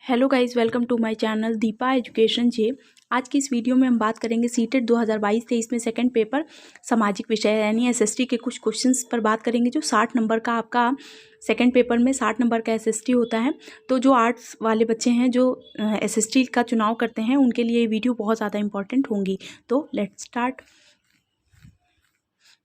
Hello guys, welcome to my channel Deepa education जे। आज की इस वीडियो में हम बात करेंगे सीटेट 2022-23 में सेकंड पेपर सामाजिक विषय यानी एसएसटी के कुछ क्वेश्चंस पर बात करेंगे। जो 60 नंबर का आपका सेकंड पेपर में 60 नंबर का एसएसटी होता है, तो जो आर्ट्स वाले बच्चे हैं जो एसएसटी का चुनाव करते हैं उनके लिए ये वीडियो बहुत ज़्यादा इंपॉर्टेंट होंगी। तो लेट्स स्टार्ट।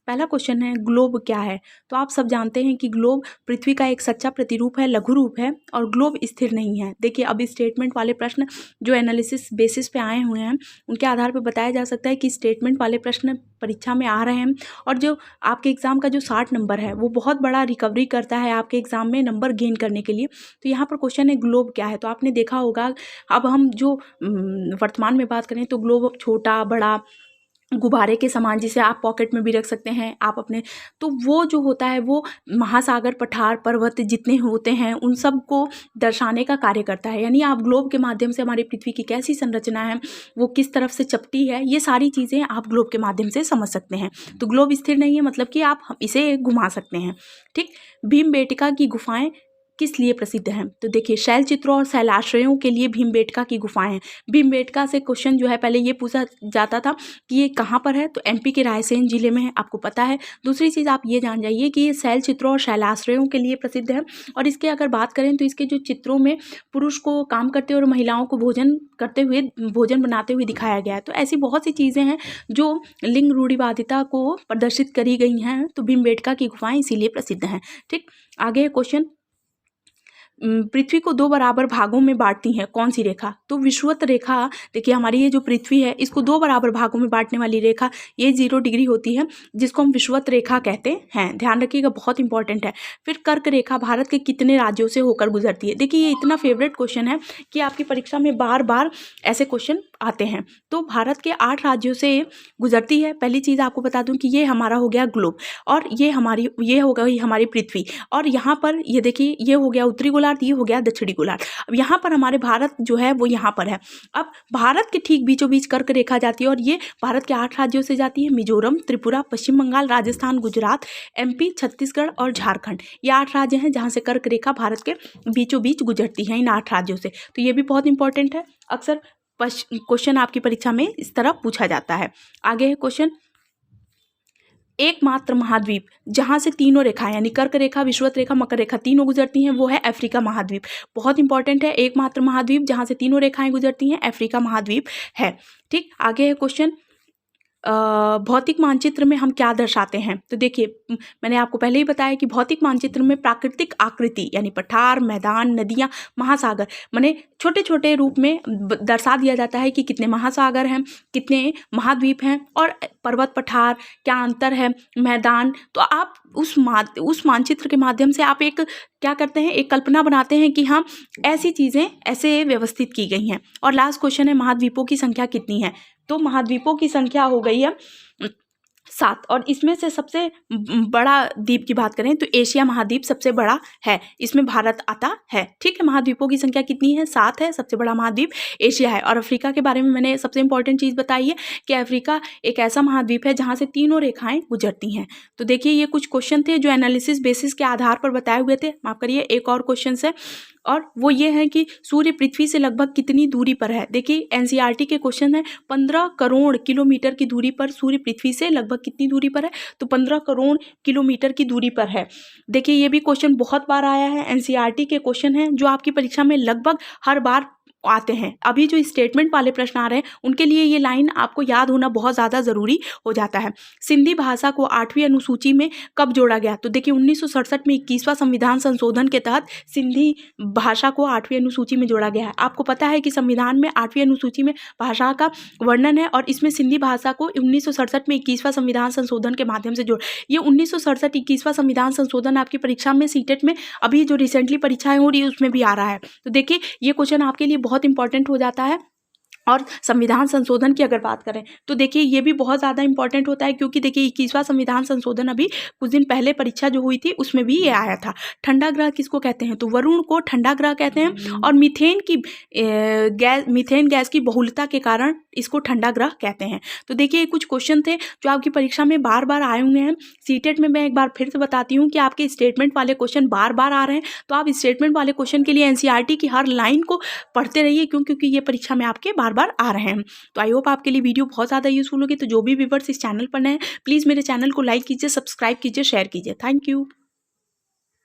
पहला क्वेश्चन है, ग्लोब क्या है। तो आप सब जानते हैं कि ग्लोब पृथ्वी का एक सच्चा प्रतिरूप है, लघु रूप है और ग्लोब स्थिर नहीं है। देखिए, अब स्टेटमेंट वाले प्रश्न जो एनालिसिस बेसिस पे आए हुए हैं उनके आधार पर बताया जा सकता है कि स्टेटमेंट वाले प्रश्न परीक्षा में आ रहे हैं। और जो आपके एग्ज़ाम का जो 60 नंबर है वो बहुत बड़ा रिकवरी करता है आपके एग्ज़ाम में नंबर गेन करने के लिए। तो यहाँ पर क्वेश्चन है ग्लोब क्या है। तो आपने देखा होगा, अब हम जो वर्तमान में बात करें तो ग्लोब छोटा बड़ा गुब्बारे के समान, जिसे आप पॉकेट में भी रख सकते हैं आप अपने, तो वो जो होता है वो महासागर पठार पर्वत जितने होते हैं उन सब को दर्शाने का कार्य करता है। यानी आप ग्लोब के माध्यम से हमारी पृथ्वी की कैसी संरचना है, वो किस तरफ से चपटी है, ये सारी चीज़ें आप ग्लोब के माध्यम से समझ सकते हैं। तो ग्लोब स्थिर नहीं है मतलब कि आप इसे घुमा सकते हैं। ठीक। भीमबेटका की गुफाएं किस लिए प्रसिद्ध हैं। तो देखिए, शैल चित्रों और शैलाश्रयों के लिए भीमबेटका की गुफाएं हैं। भीमबेटका से क्वेश्चन जो है पहले ये पूछा जाता था कि ये कहाँ पर है, तो एमपी के रायसेन जिले में है, आपको पता है। दूसरी चीज़ आप ये जान जाइए कि ये शैल चित्रों और शैलाश्रयों के लिए प्रसिद्ध है। और इसके अगर बात करें तो इसके जो चित्रों में पुरुष को काम करते हुए और महिलाओं को भोजन करते हुए, भोजन बनाते हुए दिखाया गया है। तो ऐसी बहुत सी चीज़ें हैं जो लिंग रूढ़िवादिता को प्रदर्शित करी गई हैं। तो भीमबेटका की गुफाएं इसीलिए प्रसिद्ध हैं। ठीक। आगे क्वेश्चन, पृथ्वी को दो बराबर भागों में बांटती है कौन सी रेखा। तो विषुवत रेखा, देखिए हमारी ये जो पृथ्वी है इसको दो बराबर भागों में बांटने वाली रेखा ये 0 डिग्री होती है, जिसको हम विषुवत रेखा कहते हैं। ध्यान रखिएगा, बहुत इंपॉर्टेंट है। फिर कर्क रेखा भारत के कितने राज्यों से होकर गुजरती है। देखिए, ये इतना फेवरेट क्वेश्चन है कि आपकी परीक्षा में बार बार ऐसे क्वेश्चन आते हैं। तो भारत के 8 राज्यों से गुजरती है। पहली चीज़ आपको बता दूं कि ये हमारा हो गया ग्लोब, और ये हो गई हमारी पृथ्वी। और यहाँ पर ये देखिए, ये हो गया उत्तरी गोलार्ध, ये हो गया दक्षिणी गोलार्ध। अब यहाँ पर हमारे भारत जो है वो यहाँ पर है। अब भारत के ठीक बीचों बीच कर्क रेखा जाती है और ये भारत के 8 राज्यों से जाती है। मिजोरम, त्रिपुरा, पश्चिम बंगाल, राजस्थान, गुजरात, एमपी, छत्तीसगढ़ और झारखंड, ये 8 राज्य हैं जहाँ से कर्क रेखा भारत के बीचों बीच गुजरती है, इन 8 राज्यों से। तो ये भी बहुत इंपॉर्टेंट है। अक्सर क्वेश्चन आपकी परीक्षा में इस तरह पूछा जाता है। आगे है क्वेश्चन, एकमात्र महाद्वीप जहां से तीनों रेखा यानी कर्क रेखा, विषुवत रेखा, मकर रेखा तीनों गुजरती हैं वो है अफ्रीका महाद्वीप। बहुत इंपॉर्टेंट है, एकमात्र महाद्वीप जहां से तीनों रेखाएं गुजरती हैं अफ्रीका महाद्वीप है। ठीक। आगे है क्वेश्चन, भौतिक मानचित्र में हम क्या दर्शाते हैं। तो देखिए, मैंने आपको पहले ही बताया कि भौतिक मानचित्र में प्राकृतिक आकृति यानी पठार, मैदान, नदियाँ, महासागर माने छोटे छोटे रूप में दर्शा दिया जाता है कि कितने महासागर हैं, कितने महाद्वीप हैं और पर्वत पठार क्या अंतर है, मैदान। तो आप उस मानचित्र के माध्यम से आप एक क्या करते हैं, एक कल्पना बनाते हैं कि हाँ ऐसी चीज़ें ऐसे व्यवस्थित की गई हैं। और लास्ट क्वेश्चन है, महाद्वीपों की संख्या कितनी है। तो महाद्वीपों की संख्या हो गई है 7, और इसमें से सबसे बड़ा द्वीप की बात करें तो एशिया महाद्वीप सबसे बड़ा है, इसमें भारत आता है। ठीक है। महाद्वीपों की संख्या कितनी है, 7 है, सबसे बड़ा महाद्वीप एशिया है। और अफ्रीका के बारे में मैंने सबसे इंपॉर्टेंट चीज़ बताई है कि अफ्रीका एक ऐसा महाद्वीप है जहाँ से तीनों रेखाएं गुजरती हैं। तो देखिए, ये कुछ क्वेश्चन थे जो एनालिसिस बेसिस के आधार पर बताए हुए थे। माफ करिए, एक और क्वेश्चन है और वो ये है कि सूर्य पृथ्वी से लगभग कितनी दूरी पर है। देखिए, एनसीईआरटी के क्वेश्चन है, 15 करोड़ किलोमीटर की दूरी पर सूर्य पृथ्वी से लगभग कितनी दूरी पर है, तो 15 करोड़ किलोमीटर की दूरी पर है। देखिए, ये भी क्वेश्चन बहुत बार आया है, एनसीईआरटी के क्वेश्चन हैं जो आपकी परीक्षा में लगभग हर बार आते हैं। अभी जो स्टेटमेंट वाले प्रश्न आ रहे हैं उनके लिए ये लाइन आपको याद होना बहुत ज़्यादा ज़रूरी हो जाता है। सिंधी भाषा को 8वीं अनुसूची में कब जोड़ा गया। तो देखिए, 1967 में 21वां संविधान संशोधन के तहत सिंधी भाषा को 8वीं अनुसूची में जोड़ा गया है। आपको पता है कि संविधान में 8वीं अनुसूची में भाषा का वर्णन है और इसमें सिंधी भाषा को 1967 में 21वां संविधान संशोधन के माध्यम से जोड़, ये 1967 21वां संविधान संशोधन आपकी परीक्षा में सीटेट में अभी जो रिसेंटली परीक्षाएं हो रही है उसमें भी आ रहा है। तो देखिए, ये क्वेश्चन आपके लिए बहुत इंपॉर्टेंट हो जाता है। और संविधान संशोधन की अगर बात करें तो देखिए ये भी बहुत ज़्यादा इंपॉर्टेंट होता है, क्योंकि देखिए 21वां संविधान संशोधन अभी कुछ दिन पहले परीक्षा जो हुई थी उसमें भी ये आया था। ठंडा ग्रह किसको कहते हैं, तो वरुण को ठंडा ग्रह कहते हैं, और मीथेन गैस की बहुलता के कारण इसको ठंडा ग्रह कहते हैं। तो देखिए कुछ क्वेश्चन थे जो आपकी परीक्षा में बार बार आए हुए हैं। सीटेट में मैं एक बार फिर से बताती हूँ कि आपके स्टेटमेंट वाले क्वेश्चन बार बार आ रहे हैं, तो आप स्टेटमेंट वाले क्वेश्चन के लिए एनसीईआरटी की हर लाइन को पढ़ते रहिए, क्योंकि ये परीक्षा में आपके बार बार आ रहे हैं। तो आई होप आपके लिए वीडियो बहुत ज़्यादा यूजफुल होगी। तो जो भी व्यूअर्स इस चैनल पर नए हैं, प्लीज़ मेरे चैनल को लाइक कीजिए, सब्सक्राइब कीजिए, शेयर कीजिए। Thank you.